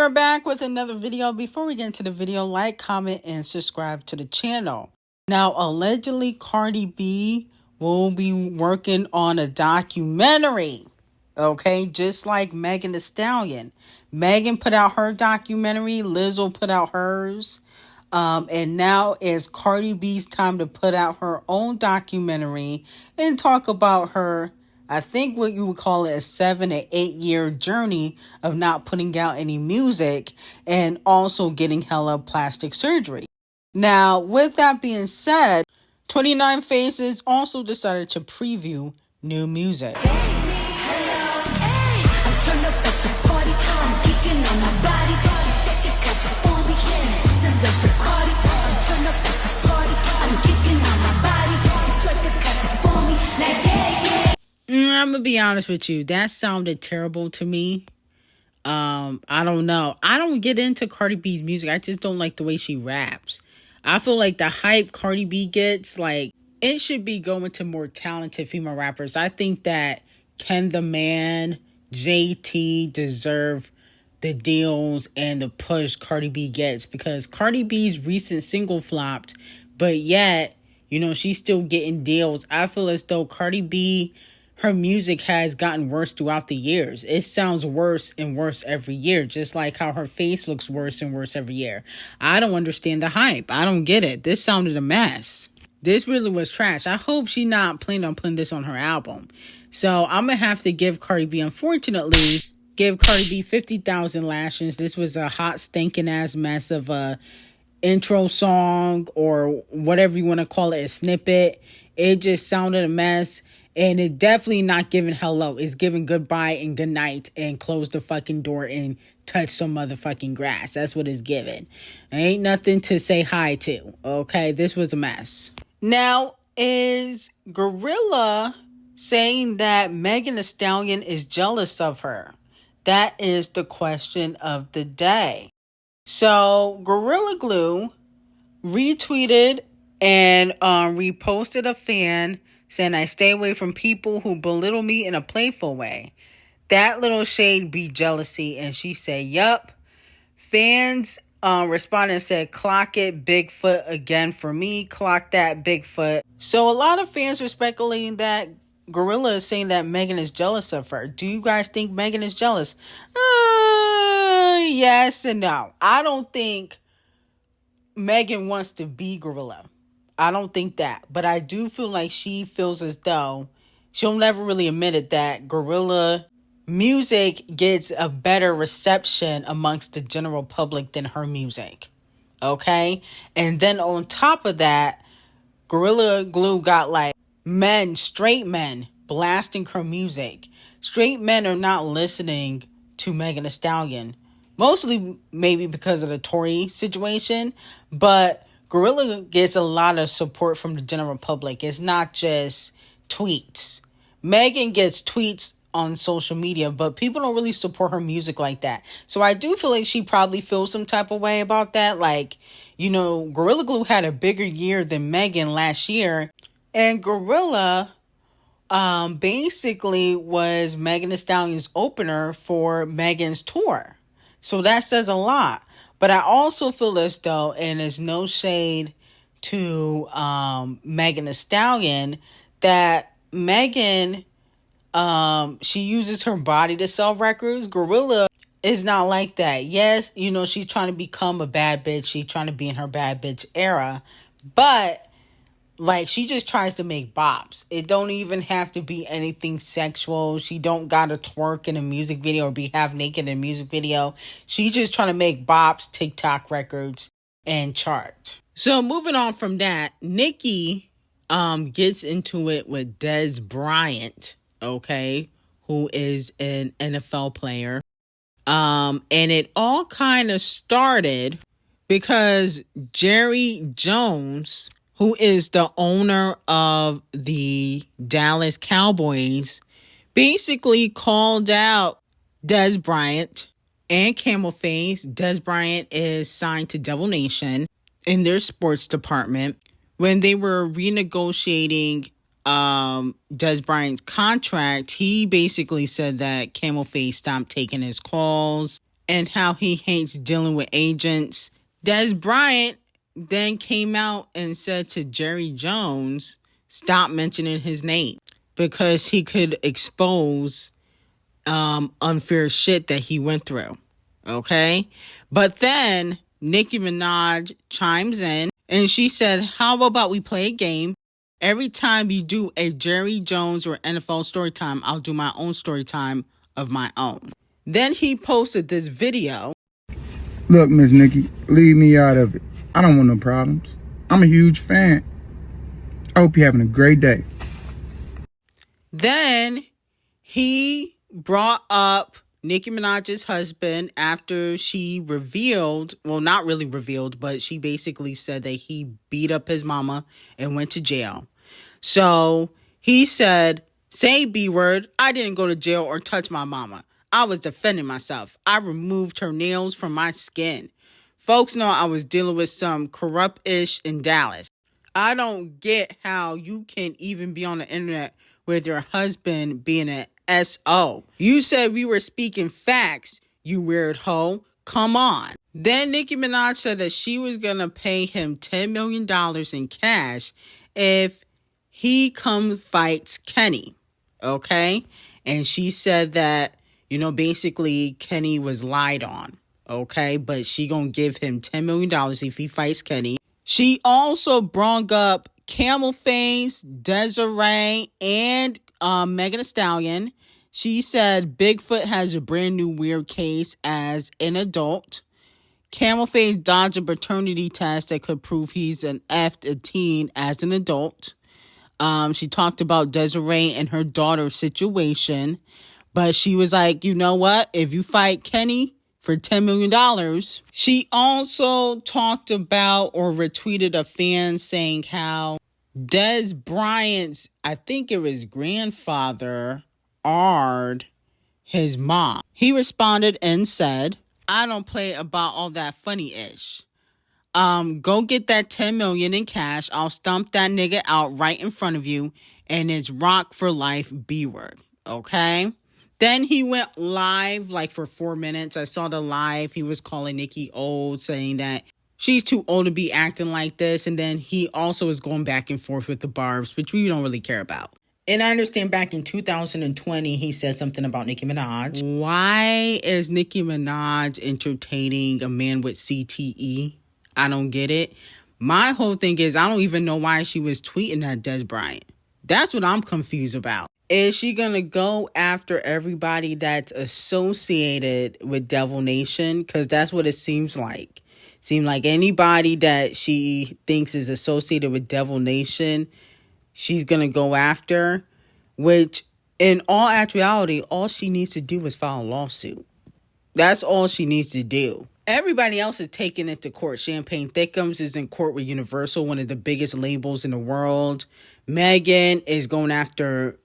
are back with another video. Before we get into the video, like, comment, and subscribe to the channel. Now, allegedly, Cardi B will be working on a documentary. Okay, just like Megan Thee Stallion. Megan put out her documentary. Lizzo put out hers. And now it's Cardi B's time to put out her own documentary and talk about her, I think what you would call it, a 7 to 8 year journey of not putting out any music and also getting hella plastic surgery. Now, with that being said, 29 Faces also decided to preview new music. I'm gonna be honest with you, that sounded terrible to me. I don't know. I don't get into Cardi B's music. I just don't like the way she raps. I feel like the hype Cardi B gets, like, it should be going to more talented female rappers. I think that Ken the Man, JT deserve the deals and the push Cardi B gets, because Cardi B's recent single flopped, but yet, you know, she's still getting deals. I feel as though Cardi B, her music has gotten worse throughout the years. It sounds worse and worse every year, just like how her face looks worse and worse every year. I don't understand the hype. I don't get it. This sounded a mess. This really was trash. I hope she's not planning on putting this on her album. So I'm going to have to give Cardi B, unfortunately, give Cardi B 50,000 lashes. This was a hot, stinking ass mess of a intro song or whatever you want to call it, a snippet. It just sounded a mess. And it definitely not giving hello. It's giving goodbye and good night and close the fucking door and touch some motherfucking grass. That's what it's giving. Ain't nothing to say hi to. Okay, this was a mess. Now, is GloRilla saying that Megan Thee Stallion is jealous of her? That is the question of the day. So, Gorilla Glue retweeted and reposted a fan saying, "I stay away from people who belittle me in a playful way. That little shade be jealousy." And she said, yup. Fans responded and said, "Clock it, Bigfoot again for me. Clock that, Bigfoot." So a lot of fans are speculating that GloRilla is saying that Megan is jealous of her. Do you guys think Megan is jealous? Yes and no. I don't think Megan wants to be GloRilla. I don't think that. But I do feel like she feels as though she'll never really admit it, that GloRilla music gets a better reception amongst the general public than her music. Okay? And then on top of that, Gorilla Glue got like men, straight men, blasting her music. Straight men are not listening to Megan Thee Stallion. Mostly maybe because of the Tory situation. But GloRilla gets a lot of support from the general public. It's not just tweets. Megan gets tweets on social media, but people don't really support her music like that. So I do feel like she probably feels some type of way about that. Like, you know, Gorilla Glue had a bigger year than Megan last year. And Gorilla basically was Megan Thee Stallion's opener for Megan's tour. So that says a lot. But I also feel as though, and there's no shade to Megan Thee Stallion, that Megan, she uses her body to sell records. GloRilla is not like that. Yes, you know, she's trying to become a bad bitch. She's trying to be in her bad bitch era. But, like, she just tries to make bops. It don't even have to be anything sexual. She don't gotta twerk in a music video or be half naked in a music video. She just trying to make bops, TikTok records, and chart. So moving on from that, Nicki gets into it with Dezbryänt, okay, who is an NFL player. And it all kind of started because Jerry Jones, who is the owner of the Dallas Cowboys, basically called out Dezbryänt and Camelface. Dezbryänt is signed to Devil Nation in their sports department. When they were renegotiating Dezbryant's contract, he basically said that Camelface stopped taking his calls and how he hates dealing with agents. Dezbryänt then came out and said to Jerry Jones, stop mentioning his name because he could expose unfair shit that he went through. Okay? But then Nicki Minaj chimes in and she said, how about we play a game? Every time you do a Jerry Jones or NFL story time, I'll do my own story time of my own. Then he posted this video. Look, Miss Nicki, leave me out of it. I don't want no problems. I'm a huge fan. I hope you're having a great day. Then he brought up Nicki Minaj's husband after she revealed, well, not really revealed, but she basically said that he beat up his mama and went to jail. So he said, say B word, I didn't go to jail or touch my mama. I was defending myself. I removed her nails from my skin. Folks know I was dealing with some corrupt-ish in Dallas. I don't get how you can even be on the internet with your husband being an SO. You said we were speaking facts, you weird hoe. Come on. Then Nicki Minaj said that she was going to pay him $10 million in cash if he fights Kenny. Okay? And she said that, basically Kenny was lied on. Okay? But she going to give him $10 million if he fights Kenny. She also brought up Camel Face, Dezbryänt, and Megan Thee Stallion. She said Bigfoot has a brand new weird case as an adult. Camel Face dodged a paternity test that could prove he's an effed a teen as an adult. She talked about Dezbryänt and her daughter's situation. But she was like, you know what? If you fight Kenny for $10 million. She also talked about or retweeted a fan saying how Dezbryänt's, I think it was grandfather, Ard his mom. He responded and said, I don't play about all that funny-ish. Go get that 10 million in cash. I'll stomp that nigga out right in front of you. And it's rock for life B-word. Okay? Then he went live like for 4 minutes. I saw the live. He was calling Nicki old, saying that she's too old to be acting like this. And then he also was going back and forth with the barbs, which we don't really care about. And I understand back in 2020, he said something about Nicki Minaj. Why is Nicki Minaj entertaining a man with CTE? I don't get it. My whole thing is I don't even know why she was tweeting at Dezbryänt. That's what I'm confused about. Is she going to go after everybody that's associated with Devil Nation? Because that's what it seems like. Seems like anybody that she thinks is associated with Devil Nation, she's going to go after. Which, in all actuality, all she needs to do is file a lawsuit. That's all she needs to do. Everybody else is taking it to court. Champagne Thickums is in court with Universal, one of the biggest labels in the world. Megan is going after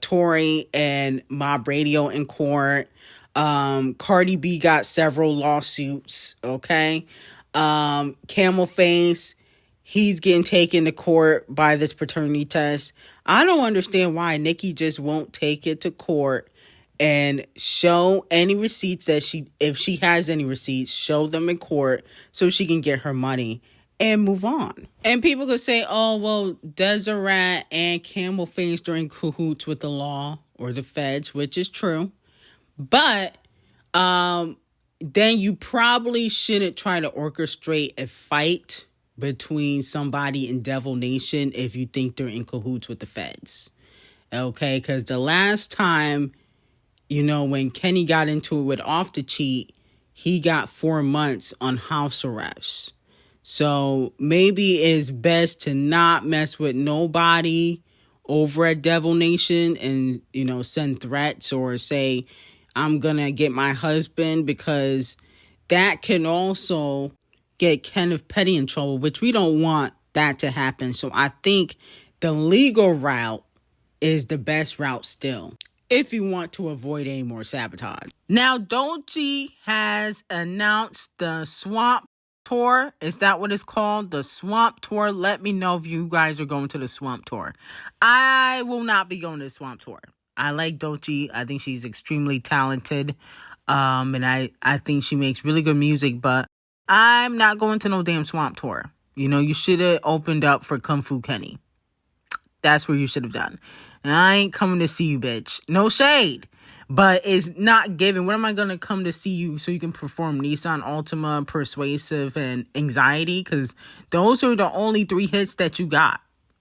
Tory and Mob Radio in court. Cardi B got several lawsuits, okay? Camel Face, he's getting taken to court by this paternity test. I don't understand why Nicki just won't take it to court and show any receipts that if she has any receipts, show them in court so she can get her money and move on. And people could say, oh, well, Dezbryänt and Camel Face are in cahoots with the law or the feds, which is true. But then you probably shouldn't try to orchestrate a fight between somebody in Devil Nation if you think they're in cahoots with the feds. Okay, because the last time, when Kenny got into it with Off the Cheat, he got 4 months on house arrest. So maybe it's best to not mess with nobody over at Devil Nation and, send threats or say, I'm going to get my husband, because that can also get Kenneth Petty in trouble, which we don't want that to happen. So I think the legal route is the best route still, if you want to avoid any more sabotage. Now, Doja has announced the Swamp Tour. Is that what it's called? The Swamp Tour. Let me know if you guys are going to the Swamp Tour. I will not be going to the Swamp Tour. I like Doja. I think she's extremely talented. And I think she makes really good music, but I'm not going to no damn Swamp Tour. You know, you should have opened up for Kung Fu Kenny. That's what you should have done. And I ain't coming to see you, bitch. No shade. But it's not given. When am I going to come to see you so you can perform Nissan Altima, Persuasive, and Anxiety? Because those are the only 3 hits that you got.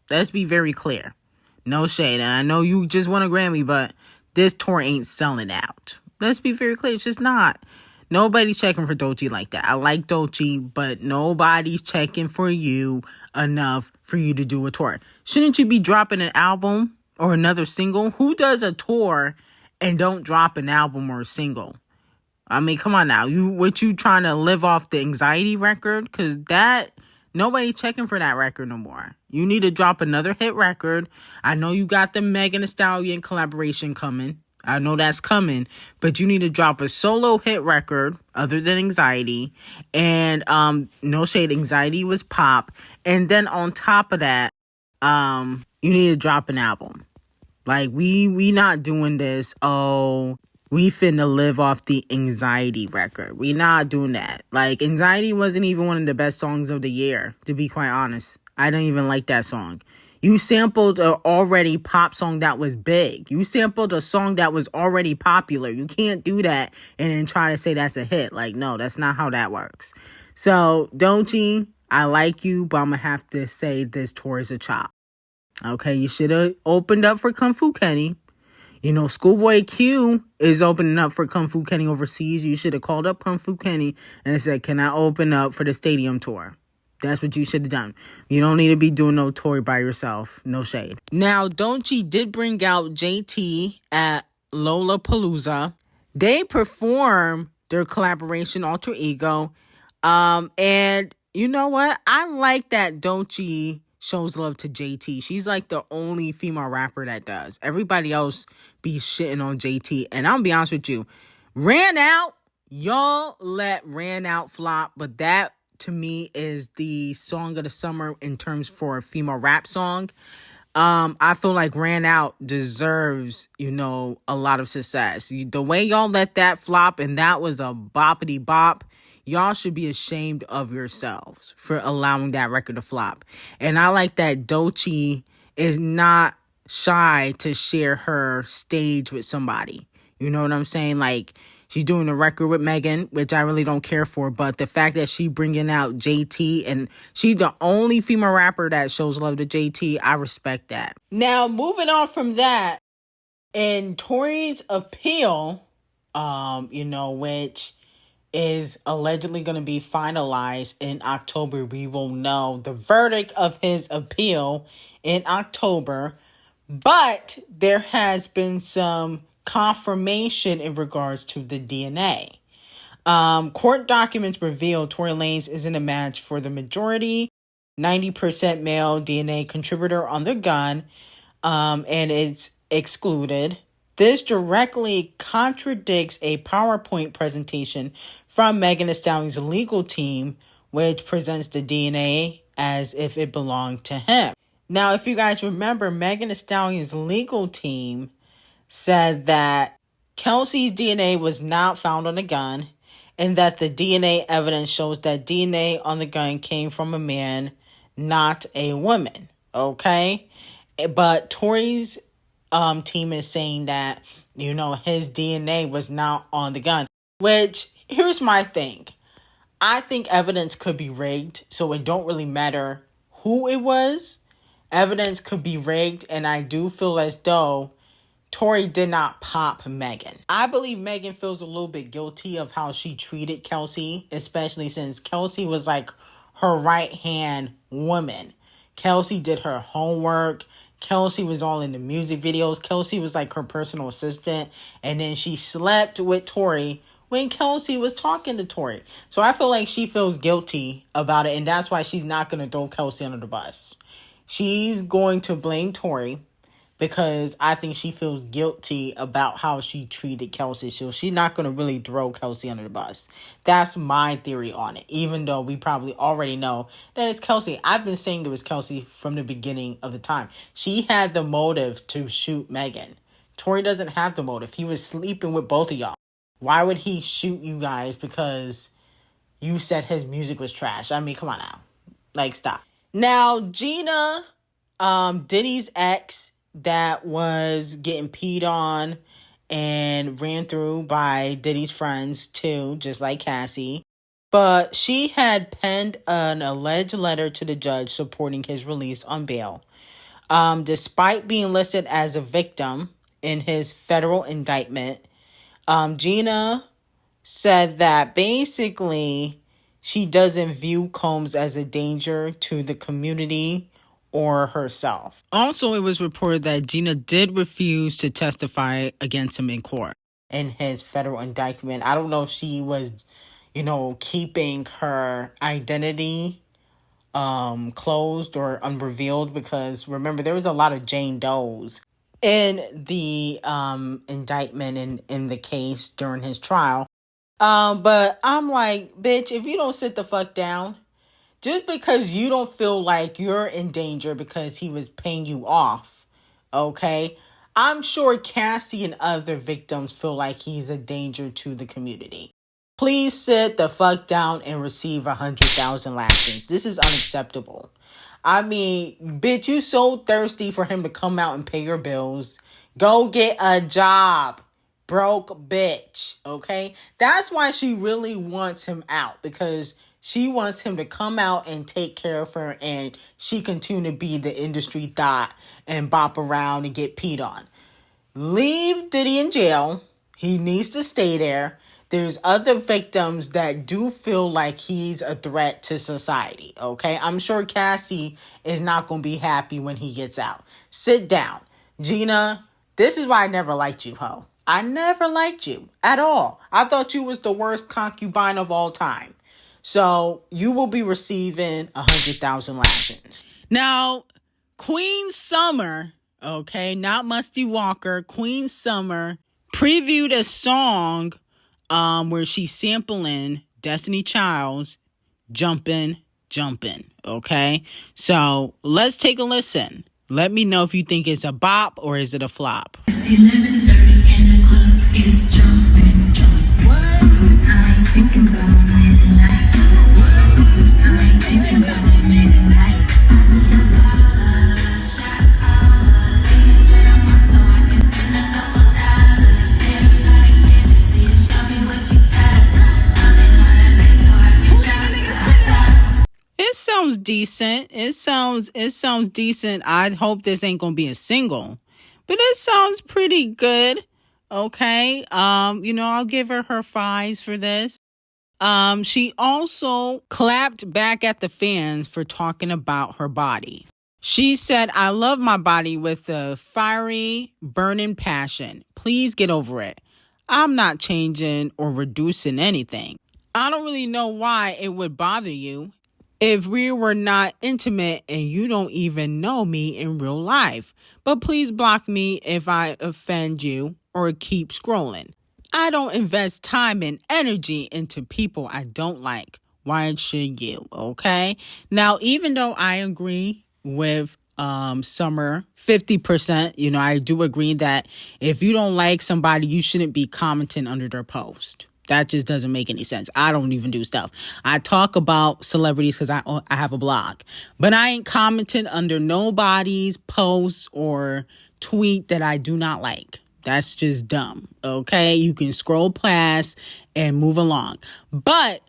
Let's be very clear. No shade. And I know you just won a Grammy, but this tour ain't selling out. Let's be very clear. It's just not. Nobody's checking for Doja like that. I like Doja, but nobody's checking for you enough for you to do a tour. Shouldn't you be dropping an album or another single? Who does a tour and don't drop an album or a single? I mean, come on now. You trying to live off the Anxiety record? Because nobody's checking for that record no more. You need to drop another hit record. I know you got the Megan Thee Stallion collaboration coming. I know that's coming, but you need to drop a solo hit record other than Anxiety. And no shade, Anxiety was pop. And then on top of that, you need to drop an album. Like, we not doing this, oh, we finna live off the Anxiety record. We not doing that. Like, Anxiety wasn't even one of the best songs of the year, to be quite honest. I don't even like that song. You sampled an already pop song that was big. You sampled a song that was already popular. You can't do that and then try to say that's a hit. Like, no, that's not how that works. So, Doja, I like you, but I'm going to have to say this tour is a chop. Okay, you should have opened up for Kung Fu Kenny. You know, Schoolboy Q is opening up for Kung Fu Kenny overseas. You should have called up Kung Fu Kenny and said, can I open up for the stadium tour? That's what you should have done. You don't need to be doing no tour by yourself. No shade. Now, Doja did bring out JT at Lollapalooza. They perform their collaboration Alter Ego. And you know what? I like that Doja shows love to JT. She's like the only female rapper that does. Everybody else be shitting on JT. And I'll be honest with you. Ran Out. Y'all let Ran Out flop. But that, to me, is the song of the summer in terms for a female rap song. I feel like Ran Out deserves, you know, a lot of success. The way y'all let that flop, and that was a boppity bop, y'all should be ashamed of yourselves for allowing that record to flop. And I like that Doja is not shy to share her stage with somebody. You know what I'm saying? Like, she's doing a record with Megan, which I really don't care for. But the fact that she bringing out JT, and she's the only female rapper that shows love to JT, I respect that. Now, moving on from that, in Tory's appeal, you know, which is allegedly going to be finalized in October. We will know the verdict of his appeal in October. But there has been some confirmation in regards to the DNA. Court documents reveal Tory Lanez isn't a match for the majority 90% male DNA contributor on the gun, and it's excluded. This directly contradicts a PowerPoint presentation from Megan Thee Stallion's legal team, which presents the DNA as if it belonged to him. Now, if you guys remember, Megan Thee Stallion's legal team said that Kelsey's DNA was not found on the gun, and that the DNA evidence shows that DNA on the gun came from a man, not a woman. Okay? But Tory's team is saying that, you know, his DNA was not on the gun. Which, here's my thing. I think evidence could be rigged, so it don't really matter who it was. Evidence could be rigged, and I do feel as though Tory did not pop Megan. I believe Megan feels a little bit guilty of how she treated Kelsey, especially since Kelsey was like her right-hand woman. Kelsey did her homework. Kelsey was all in the music videos. Kelsey was like her personal assistant. And then she slept with Tory when Kelsey was talking to Tory. So I feel like she feels guilty about it. And that's why she's not going to throw Kelsey under the bus. She's going to blame Tory because I think she feels guilty about how she treated Kelsey. So she's not going to really throw Kelsey under the bus. That's my theory on it. Even though we probably already know that it's Kelsey. I've been saying it was Kelsey from the beginning of the time. She had the motive to shoot Megan. Tory doesn't have the motive. He was sleeping with both of y'all. Why would he shoot you guys because you said his music was trash? I mean, come on now. Like, stop. Now, Gina, Diddy's ex that was getting peed on and ran through by Diddy's friends too, just like Cassie. But she had penned an alleged letter to the judge supporting his release on bail. Despite being listed as a victim in his federal indictment, Gina said that basically she doesn't view Combs as a danger to the community or herself. Also, it was reported that Gina did refuse to testify against him in court in his federal indictment. I don't know if she was, keeping her identity closed or unrevealed, because remember, there was a lot of Jane Does in the indictment and in the case during his trial. But I'm like, bitch, if you don't sit the fuck down, just because you don't feel like you're in danger because he was paying you off, okay? I'm sure Cassie and other victims feel like he's a danger to the community. Please sit the fuck down and receive 100,000 lashes. This is unacceptable. I mean, bitch, you so thirsty for him to come out and pay your bills. Go get a job. Broke bitch, okay? That's why she really wants him out, because she wants him to come out and take care of her, and she continue to be the industry thought and bop around and get peed on. Leave Diddy in jail. He needs to stay there. There's other victims that do feel like he's a threat to society, okay? I'm sure Cassie is not going to be happy when he gets out. Sit down. Gina, this is why I never liked you, ho. I never liked you at all. I thought you was the worst concubine of all time. So you will be receiving 100,000 lashes. Now, Queen Summer, okay, not Musty Walker, Queen Summer previewed a song where she's sampling Destiny Child's Jumpin', okay? So let's take a listen. Let me know if you think it's a bop or is it a flop. It's 11:30 in the club, it's jumping, jumping. What? I ain't thinking about it tonight. What? I ain't thinking about it tonight. I need a bottle, shot caller. Say it to the mark so I can spend a couple dollars. Damn, shawty, give it to you. Show me what you got. I'm in on that bank so I can shop it to. It sounds decent. It sounds decent. I hope this ain't gonna be a single, but it sounds pretty good. Okay. I'll give her 5s for this. She also clapped back at the fans for talking about her body. She said, "I love my body with a fiery, burning passion. Please get over it. I'm not changing or reducing anything. I don't really know why it would bother you if we were not intimate and you don't even know me in real life. But please block me if I offend you or keep scrolling. I don't invest time and energy into people I don't like. Why should you?" Okay? Now, even though I agree with Summer 50%, I do agree that if you don't like somebody, you shouldn't be commenting under their post. That just doesn't make any sense. I don't even do stuff. I talk about celebrities because I have a blog. But I ain't commenting under nobody's post or tweet that I do not like. That's just dumb. Okay? You can scroll past and move along. But,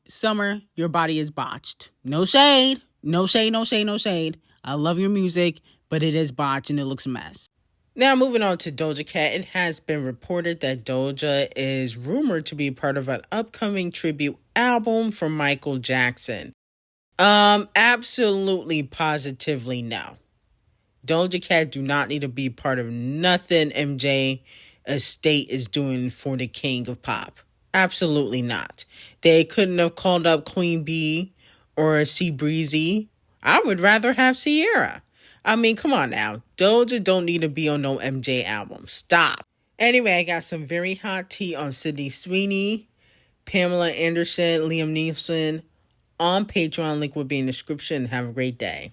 Summer, your body is botched. No shade. No shade, no shade, no shade. I love your music, but it is botched and it looks a mess. Now, moving on to Doja Cat, it has been reported that Doja is rumored to be part of an upcoming tribute album from Michael Jackson. Absolutely, positively no. Doja Cat do not need to be part of nothing MJ Estate is doing for the king of pop. Absolutely not. They couldn't have called up Queen Bee or C Breezy. I would rather have Sierra. I mean, come on now. Doja don't need to be on no MJ album. Stop. Anyway, I got some very hot tea on Sydney Sweeney, Pamela Anderson, Liam Neeson on Patreon. Link will be in the description. Have a great day.